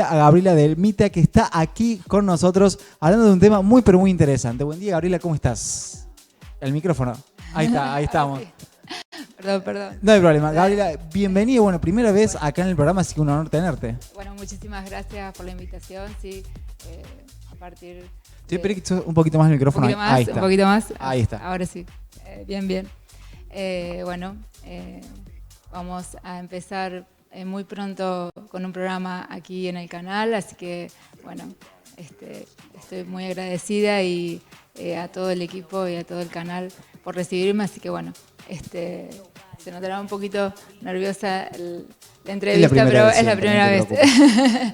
A Gabriela del Mita, que está aquí con nosotros hablando de un tema muy pero muy interesante. Buen día, Gabriela, ¿cómo estás? El micrófono. Ahí está, ahí estamos. Perdón. No hay problema. Gabriela, bienvenida. Bueno, primera vez acá en el programa, así que un honor tenerte. Bueno, muchísimas gracias por la invitación. Sí, a partir Sí, espera que un poquito más el micrófono. Ahí está. Un poquito más. Ahí está. Ahora sí. Bien. Vamos a empezar muy pronto con un programa aquí en el canal, así que, bueno, estoy muy agradecida y a todo el equipo y a todo el canal por recibirme, así que, bueno, se notará un poquito nerviosa la entrevista, pero es la primera vez.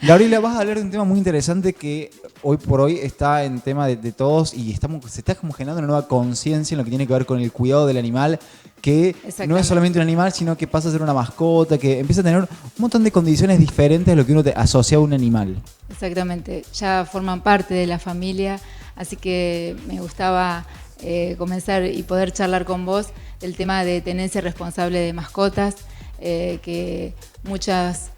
Gabriela, vas a hablar de un tema muy interesante que hoy por hoy está en tema de todos y se está como generando una nueva conciencia en lo que tiene que ver con el cuidado del animal, que no es solamente un animal, sino que pasa a ser una mascota, que empieza a tener un montón de condiciones diferentes a lo que uno asocia a un animal. Exactamente, ya forman parte de la familia, así que me gustaba comenzar y poder charlar con vos del tema de tenencia responsable de mascotas, que muchos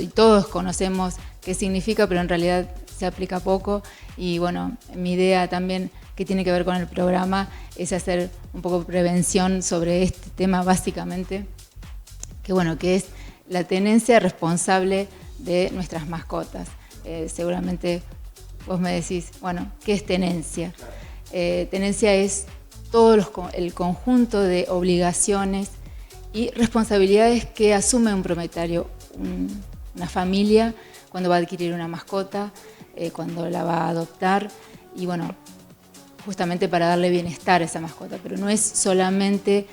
y todos conocemos qué significa, pero en realidad se aplica poco. Y bueno, mi idea también, que tiene que ver con el programa, es hacer un poco de prevención sobre este tema básicamente, que es la tenencia responsable de nuestras mascotas. Seguramente vos me decís, bueno, ¿qué es tenencia? Tenencia es todo el conjunto de obligaciones y responsabilidades que asume un propietario, una familia, cuando va a adquirir una mascota, cuando la va a adoptar, y bueno, justamente para darle bienestar a esa mascota, pero no es solamente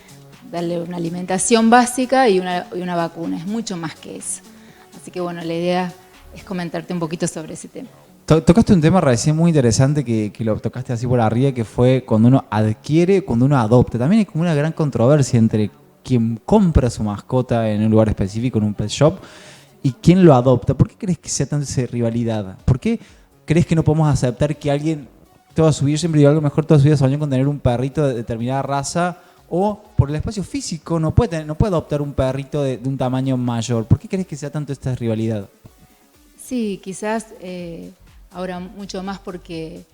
darle una alimentación básica y una vacuna, es mucho más que eso. Así que bueno, la idea es comentarte un poquito sobre ese tema. Tocaste un tema recién muy interesante que lo tocaste así por arriba, que fue cuando uno adquiere, cuando uno adopta. También hay como una gran controversia entre quien compra su mascota en un lugar específico, en un pet shop, y quien lo adopta. ¿Por qué crees que sea tanta esa rivalidad? ¿Por qué crees que no podemos aceptar que alguien toda su vida, siempre digo algo mejor, toda su vida soñó con tener un perrito de determinada raza, o por el espacio físico no puede adoptar un perrito de un tamaño mayor? ¿Por qué crees que sea tanto esta rivalidad? Sí, quizás ahora mucho más porque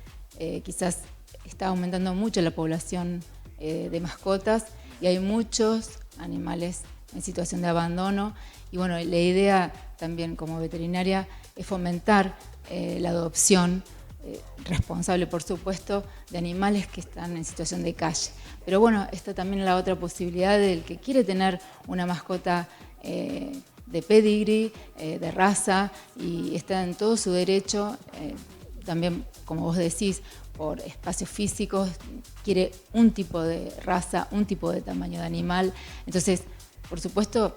quizás está aumentando mucho la población de mascotas y hay muchos animales en situación de abandono. Y bueno, la idea también como veterinaria es fomentar la adopción responsable, por supuesto, de animales que están en situación de calle. Pero bueno, está también la otra posibilidad del que quiere tener una mascota de pedigree, de raza, y está en todo su derecho, también, como vos decís, por espacios físicos, quiere un tipo de raza, un tipo de tamaño de animal. Entonces, por supuesto,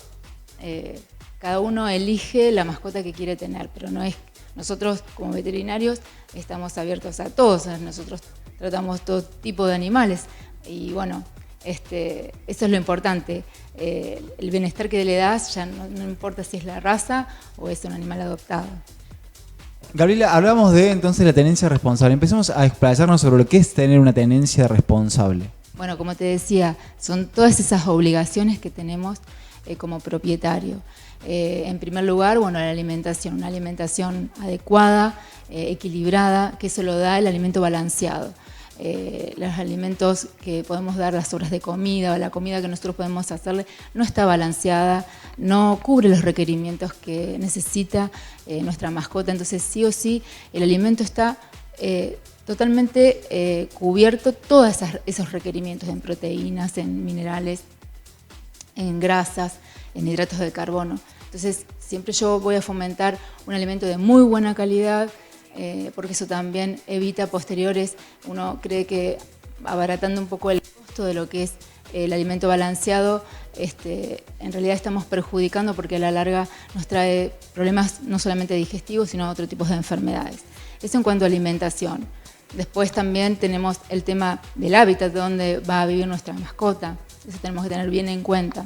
cada uno elige la mascota que quiere tener, pero no es. Nosotros, como veterinarios, estamos abiertos a todos. Nosotros tratamos todo tipo de animales y bueno, eso es lo importante. El bienestar que le das, ya no importa si es la raza o es un animal adoptado. Gabriela, hablamos de entonces la tenencia responsable. Empecemos a explayarnos sobre lo que es tener una tenencia responsable. Bueno, como te decía, son todas esas obligaciones que tenemos como propietario. En primer lugar, bueno, la alimentación, una alimentación adecuada, equilibrada, que eso lo da el alimento balanceado. Los alimentos que podemos dar, las horas de comida o la comida que nosotros podemos hacerle, no está balanceada, no cubre los requerimientos que necesita nuestra mascota. Entonces, sí o sí, el alimento está totalmente cubierto, todos esos requerimientos en proteínas, en minerales, en grasas, en hidratos de carbono. Entonces, siempre yo voy a fomentar un alimento de muy buena calidad, porque eso también evita posteriores. Uno cree que abaratando un poco el costo de lo que es el alimento balanceado, en realidad estamos perjudicando, porque a la larga nos trae problemas no solamente digestivos, sino otro tipo de enfermedades. Eso en cuanto a alimentación. Después también tenemos el tema del hábitat donde va a vivir nuestra mascota. Eso tenemos que tener bien en cuenta.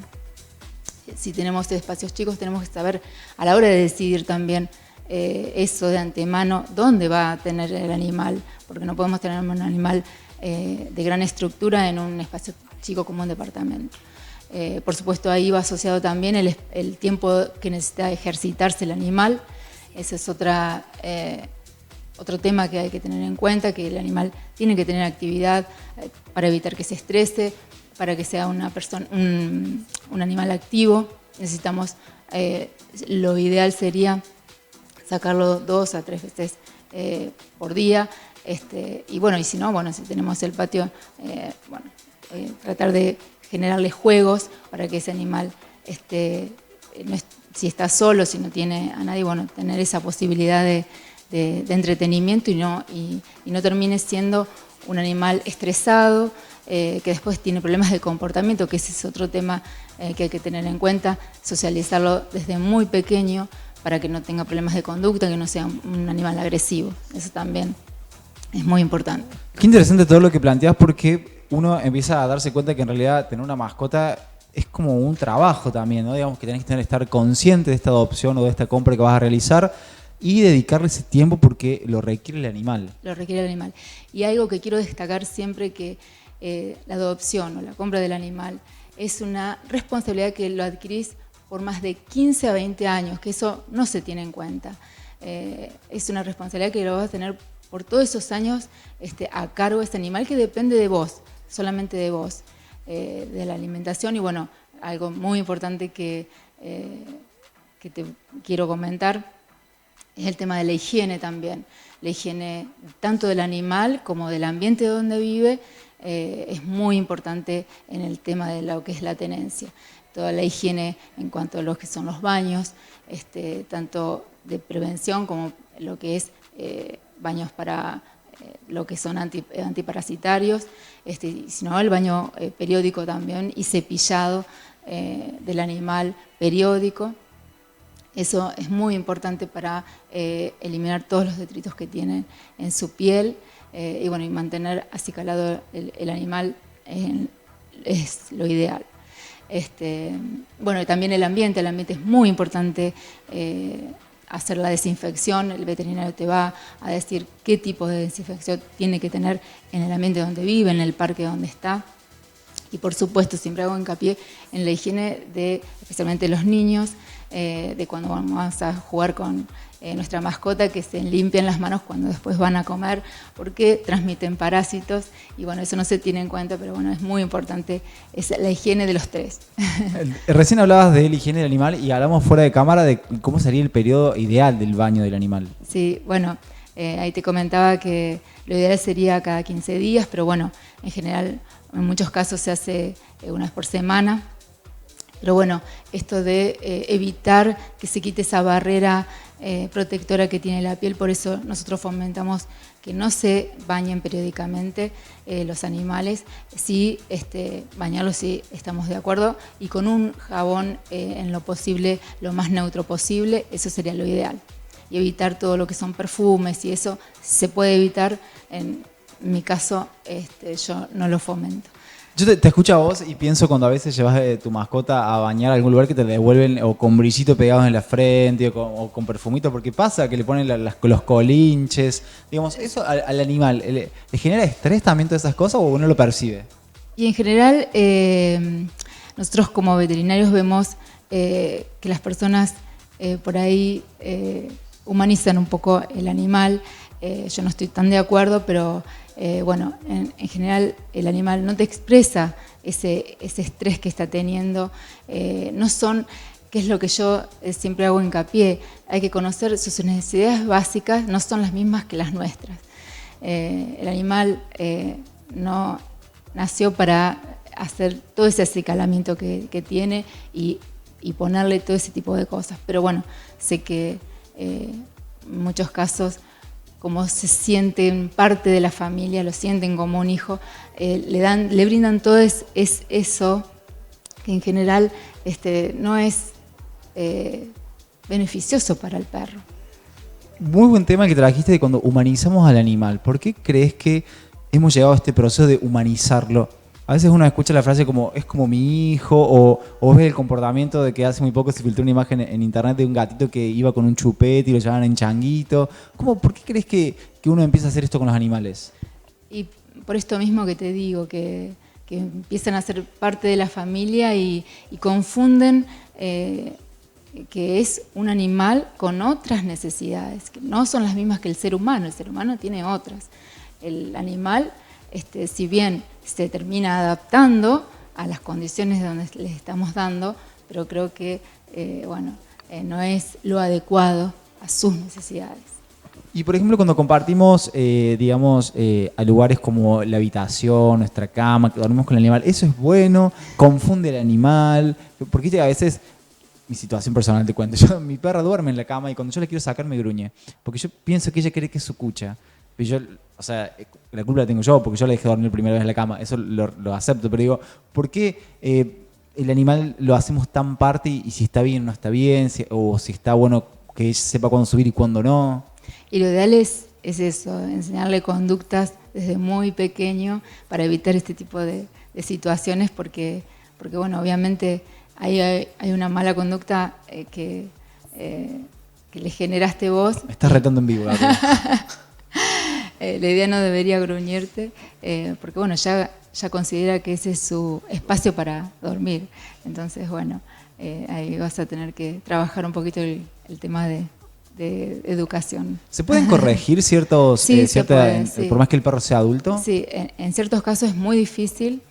Si tenemos espacios chicos, tenemos que saber a la hora de decidir también eso de antemano, dónde va a tener el animal, porque no podemos tener un animal de gran estructura en un espacio chico como un departamento. Por supuesto, ahí va asociado también el tiempo que necesita ejercitarse el animal. Ese es otro tema que hay que tener en cuenta, que el animal tiene que tener actividad para evitar que se estrese, para que sea una persona, un animal activo. Necesitamos, lo ideal sería sacarlo 2 a 3 veces por día. Y bueno, y si no, bueno, si tenemos el patio, tratar de generarle juegos para que ese animal, si está solo, si no tiene a nadie, bueno, tener esa posibilidad de entretenimiento y no termine siendo un animal estresado, que después tiene problemas de comportamiento, que ese es otro tema que hay que tener en cuenta, socializarlo desde muy pequeño para que no tenga problemas de conducta, que no sea un animal agresivo. Eso también es muy importante. Qué interesante todo lo que planteas, porque uno empieza a darse cuenta que en realidad tener una mascota es como un trabajo también, ¿no? Digamos que tenés que estar consciente de esta adopción o de esta compra que vas a realizar y dedicarle ese tiempo porque lo requiere el animal. Lo requiere el animal. Y algo que quiero destacar siempre, que la adopción o la compra del animal es una responsabilidad que lo adquirís por más de 15 a 20 años, que eso no se tiene en cuenta. Es una responsabilidad que lo vas a tener por todos esos años a cargo de este animal, que depende de vos, solamente de vos, de la alimentación. Y bueno, algo muy importante que te quiero comentar es el tema de la higiene también. La higiene tanto del animal como del ambiente donde vive es muy importante en el tema de lo que es la tenencia. Toda la higiene en cuanto a lo que son los baños, tanto de prevención como lo que es baños para lo que son antiparasitarios, sino el baño periódico también y cepillado del animal periódico. Eso es muy importante para eliminar todos los detritos que tiene en su piel y mantener acicalado el animal es lo ideal. También el ambiente es muy importante, hacer la desinfección. El veterinario te va a decir qué tipo de desinfección tiene que tener en el ambiente donde vive, en el parque donde está. Y por supuesto, siempre hago hincapié en la higiene de especialmente los niños, de cuando vamos a jugar con nuestra mascota, que se limpian las manos cuando después van a comer, porque transmiten parásitos y eso no se tiene en cuenta, pero es muy importante, es la higiene de los 3. Recién hablabas de la higiene del animal y hablamos fuera de cámara de cómo sería el periodo ideal del baño del animal. Sí, ahí te comentaba que lo ideal sería cada 15 días, pero en general en muchos casos se hace una vez por semana. Pero esto de evitar que se quite esa barrera protectora que tiene la piel, por eso nosotros fomentamos que no se bañen periódicamente los animales, sí bañarlos si estamos de acuerdo, y con un jabón en lo posible, lo más neutro posible, eso sería lo ideal. Y evitar todo lo que son perfumes, y eso se puede evitar. En mi caso, yo no lo fomento. Yo te escucho a vos y pienso cuando a veces llevas tu mascota a bañar a algún lugar que te devuelven o con brillito pegados en la frente o con perfumito, porque pasa que le ponen los colinches. Digamos, ¿eso al animal le genera estrés también todas esas cosas o uno lo percibe? Y en general, nosotros como veterinarios vemos que las personas por ahí humanizan un poco el animal. Yo no estoy tan de acuerdo, pero en general el animal no te expresa ese estrés que está teniendo. No son, que es lo que yo siempre hago hincapié, hay que conocer sus necesidades básicas, no son las mismas que las nuestras. El animal no nació para hacer todo ese acicalamiento que tiene y ponerle todo ese tipo de cosas. Pero sé que en muchos casos, como se sienten parte de la familia, lo sienten como un hijo, le brindan todo eso que en general no es beneficioso para el perro. Muy buen tema que trajiste de cuando humanizamos al animal. ¿Por qué crees que hemos llegado a este proceso de humanizarlo? A veces uno escucha la frase como es como mi hijo o ves el comportamiento de que hace muy poco se filtró una imagen en internet de un gatito que iba con un chupete y lo llamaban en changuito. ¿Por qué crees que uno empieza a hacer esto con los animales? Y por esto mismo que te digo, que empiezan a ser parte de la familia y confunden que es un animal con otras necesidades, que no son las mismas que el ser humano tiene otras. El animal, si bien se termina adaptando a las condiciones donde les estamos dando, pero creo que no es lo adecuado a sus necesidades. Y por ejemplo, cuando compartimos, a lugares como la habitación, nuestra cama, que dormimos con el animal, ¿eso es bueno? ¿Confunde al animal? Porque a veces, mi situación personal te cuento, mi perra duerme en la cama y cuando yo la quiero sacar me gruñe, porque yo pienso que ella cree que es su cucha. Pero la culpa la tengo yo, porque yo la dejé dormir primera vez en la cama, eso lo acepto, pero digo, ¿por qué el animal lo hacemos tan parte y si está bien o no está bien, o si está bueno que ella sepa cuándo subir y cuándo no? Y lo ideal es eso, enseñarle conductas desde muy pequeño para evitar este tipo de situaciones, porque obviamente hay una mala conducta que le generaste vos. Me estás retando en vivo, Gabriela. La idea no debería gruñirte, porque ya considera que ese es su espacio para dormir. Entonces, ahí vas a tener que trabajar un poquito el tema de educación. ¿Se pueden corregir ciertos, sí, se puede, sí. por más que el perro sea adulto? Sí, en ciertos casos es muy difícil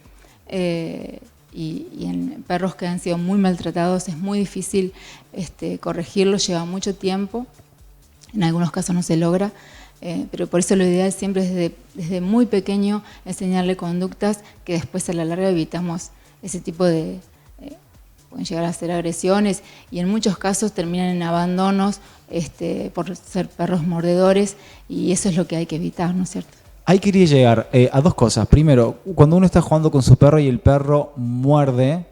y en perros que han sido muy maltratados es muy difícil corregirlos, lleva mucho tiempo, en algunos casos no se logra, pero por eso lo ideal siempre es desde muy pequeño enseñarle conductas que después a la larga evitamos ese tipo de... pueden llegar a ser agresiones y en muchos casos terminan en abandonos por ser perros mordedores y eso es lo que hay que evitar, ¿no es cierto? Ahí quería llegar a dos cosas. Primero, cuando uno está jugando con su perro y el perro muerde,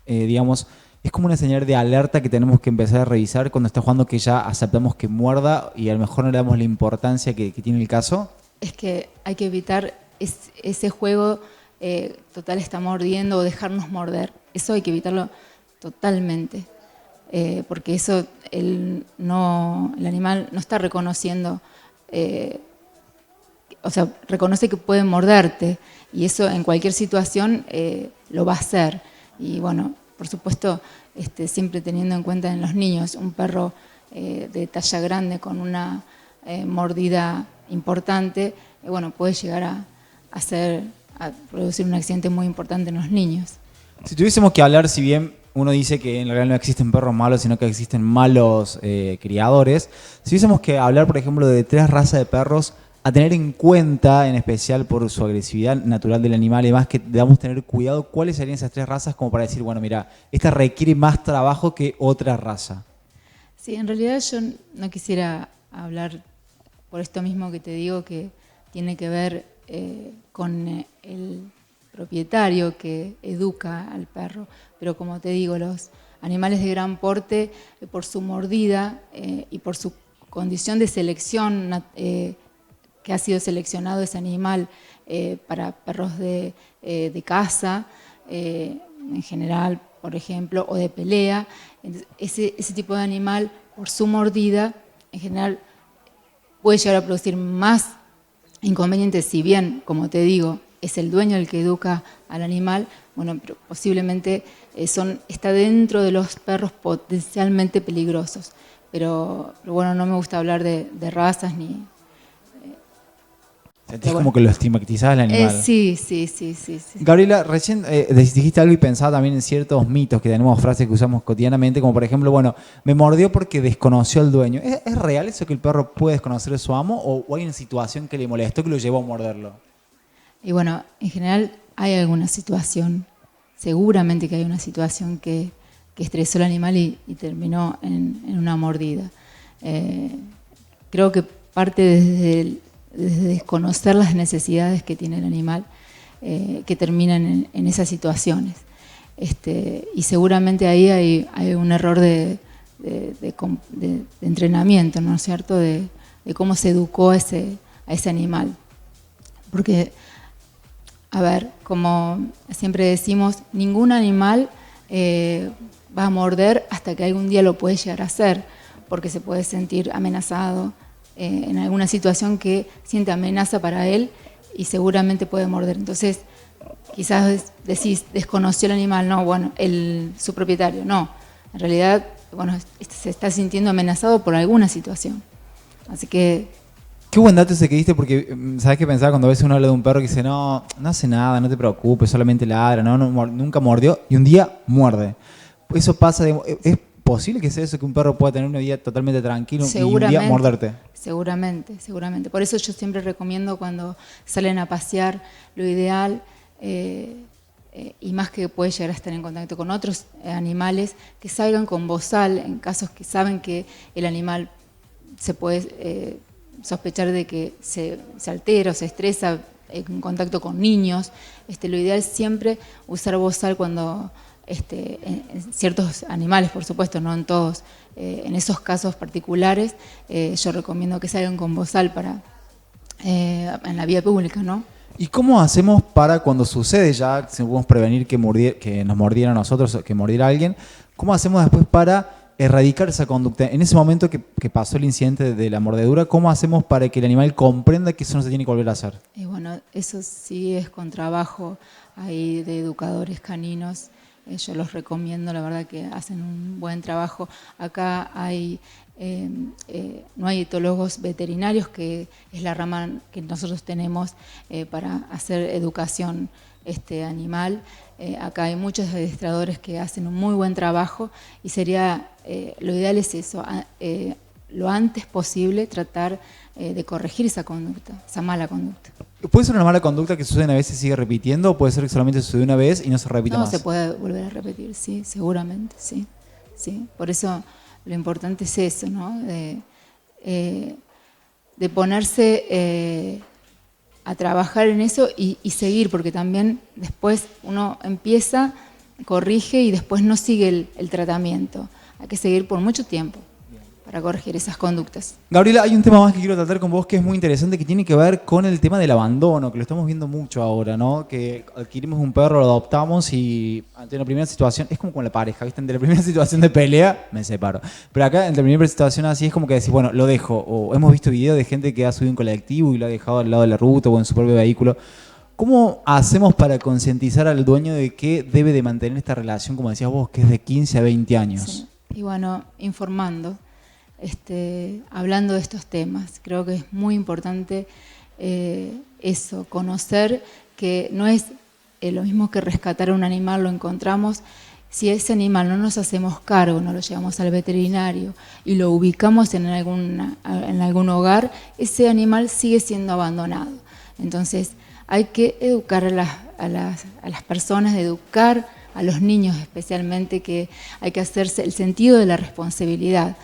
es como una señal de alerta que tenemos que empezar a revisar cuando está jugando, que ya aceptamos que muerda y a lo mejor no le damos la importancia que tiene el caso. Es que hay que evitar ese juego total está mordiendo o dejarnos morder. Eso hay que evitarlo totalmente, porque eso el animal no está reconociendo, reconoce que puede morderte y eso en cualquier situación lo va a hacer. Y por supuesto, siempre teniendo en cuenta en los niños, un perro de talla grande con una mordida importante, puede llegar a producir un accidente muy importante en los niños. Si tuviésemos que hablar, si bien uno dice que en realidad no existen perros malos, sino que existen malos criadores, si tuviésemos que hablar, por ejemplo, de 3 razas de perros a tener en cuenta, en especial por su agresividad natural del animal y demás, que debamos tener cuidado, ¿cuáles serían esas 3 razas como para decir, mira, esta requiere más trabajo que otra raza? Sí, en realidad yo no quisiera hablar por esto mismo que te digo, que tiene que ver con el propietario que educa al perro, pero como te digo, los animales de gran porte, por su mordida y por su condición de selección, que ha sido seleccionado ese animal para perros de caza, en general, por ejemplo, o de pelea, entonces, ese tipo de animal, por su mordida, en general, puede llegar a producir más inconvenientes, si bien, como te digo, es el dueño el que educa al animal, pero posiblemente está dentro de los perros potencialmente peligrosos. Pero no me gusta hablar de razas ni... ¿Sentís como que lo estigmatizás al animal? Sí. Gabriela, recién dijiste algo y pensaba también en ciertos mitos que tenemos, frases que usamos cotidianamente, como por ejemplo, me mordió porque desconoció al dueño. ¿Es real eso que el perro puede desconocer a su amo o hay una situación que le molestó que lo llevó a morderlo? Y en general hay alguna situación, seguramente que hay una situación que estresó al animal y terminó en una mordida. Creo que parte desde desconocer las necesidades que tiene el animal, que terminan en esas situaciones. Y seguramente ahí hay un error de entrenamiento, ¿no es cierto?, de cómo se educó a ese animal. Porque, como siempre decimos, ningún animal va a morder hasta que algún día lo puede llegar a hacer, porque se puede sentir amenazado en alguna situación que siente amenaza para él y seguramente puede morder. Entonces, quizás decís, desconoció el animal, no, su propietario, no. En realidad, bueno, se está sintiendo amenazado por alguna situación. Así que... Qué buen dato ese que diste, porque ¿sabes qué pensaba cuando a veces uno habla de un perro que dice, no hace nada, no te preocupes, solamente ladra, nunca mordió, y un día muerde? Eso pasa, ¿es posible que sea eso, que un perro pueda tener una vida totalmente tranquila y un día morderte? Seguramente. Por eso yo siempre recomiendo cuando salen a pasear, lo ideal, y más que puede llegar a estar en contacto con otros animales, que salgan con bozal en casos que saben que el animal se puede sospechar de que se altera o se estresa en contacto con niños. Lo ideal es siempre usar bozal cuando en ciertos animales, por supuesto, no en todos. En esos casos particulares, yo recomiendo que salgan con bozal en la vía pública, ¿no? ¿Y cómo hacemos para cuando sucede ya, si podemos prevenir que nos mordiera a nosotros, que mordiera a alguien, cómo hacemos después para erradicar esa conducta? En ese momento que pasó el incidente de la mordedura, ¿cómo hacemos para que el animal comprenda que eso no se tiene que volver a hacer? Y bueno, eso sí es con trabajo ahí de educadores caninos. Yo los recomiendo, la verdad que hacen un buen trabajo. Acá no hay etólogos veterinarios, que es la rama que nosotros tenemos para hacer educación animal. Acá hay muchos adiestradores que hacen un muy buen trabajo y sería, lo ideal es eso, lo antes posible tratar de corregir esa conducta, esa mala conducta. ¿Puede ser una mala conducta que sucede una vez y sigue repitiendo, o puede ser que solamente sucede una vez y no se repita más? No, se puede volver a repetir, sí, seguramente, sí. Por eso lo importante es eso, ¿no? De ponerse a trabajar en eso y seguir, porque también después uno empieza, corrige y después no sigue el tratamiento. Hay que seguir por mucho tiempo para corregir esas conductas. Gabriela, hay un tema más que quiero tratar con vos que es muy interesante, que tiene que ver con el tema del abandono, que lo estamos viendo mucho ahora, ¿no? Que adquirimos un perro, lo adoptamos y ante la primera situación, es como con la pareja, ¿viste? Ante la primera situación de pelea, me separo. Pero acá, ante la primera situación así, es como que decís, bueno, lo dejo. O hemos visto videos de gente que ha subido un colectivo y lo ha dejado al lado de la ruta o en su propio vehículo. ¿Cómo hacemos para concientizar al dueño de que debe de mantener esta relación, como decías vos, que es de 15 a 20 años? Sí. Y bueno, informando. Hablando de estos temas. Creo que es muy importante eso, conocer que no es lo mismo que rescatar a un animal, lo encontramos. Si ese animal no nos hacemos cargo, no lo llevamos al veterinario y lo ubicamos en algún hogar, ese animal sigue siendo abandonado. Entonces hay que educar a las personas, educar a los niños especialmente, que hay que hacerse el sentido de la responsabilidad.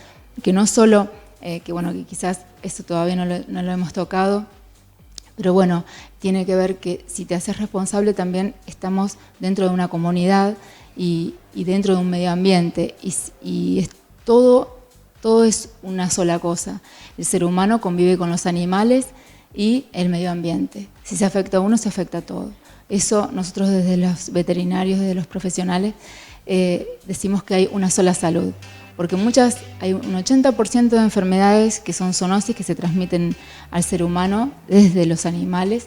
Que no solo, que quizás esto todavía no lo hemos tocado, pero bueno, tiene que ver que si te haces responsable también estamos dentro de una comunidad y dentro de un medio ambiente y todo es una sola cosa. El ser humano convive con los animales y el medio ambiente. Si se afecta a uno, se afecta a todo. Eso nosotros desde los veterinarios, desde los profesionales, decimos que hay una sola salud. Porque hay un 80% de enfermedades que son zoonosis que se transmiten al ser humano desde los animales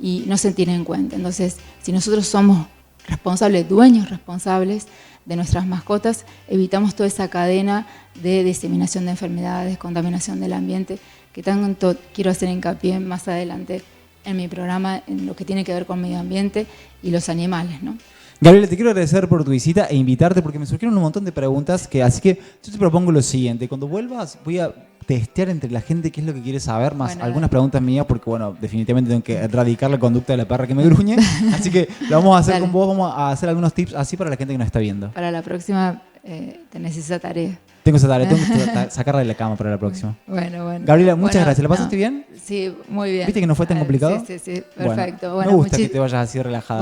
y no se tienen en cuenta. Entonces, si nosotros somos responsables, dueños responsables de nuestras mascotas, evitamos toda esa cadena de diseminación de enfermedades, contaminación del ambiente, que tanto quiero hacer hincapié más adelante en mi programa, en lo que tiene que ver con medio ambiente y los animales, ¿no? Gabriela, te quiero agradecer por tu visita e invitarte porque me surgieron un montón de preguntas, así que yo te propongo lo siguiente. Cuando vuelvas voy a testear entre la gente qué es lo que quiere saber, más algunas preguntas mías, porque bueno, definitivamente tengo que erradicar la conducta de la perra que me gruñe. Así que lo vamos a hacer con vos, vamos a hacer algunos tips así para la gente que nos está viendo. Para la próxima tenés esa tarea. Tengo esa tarea, tengo que sacarla de la cama para la próxima. Bueno. Gabriela, muchas gracias. ¿La pasaste bien? Sí, muy bien. ¿Viste que no fue tan complicado? Sí, perfecto. Me gusta que te vayas así relajada.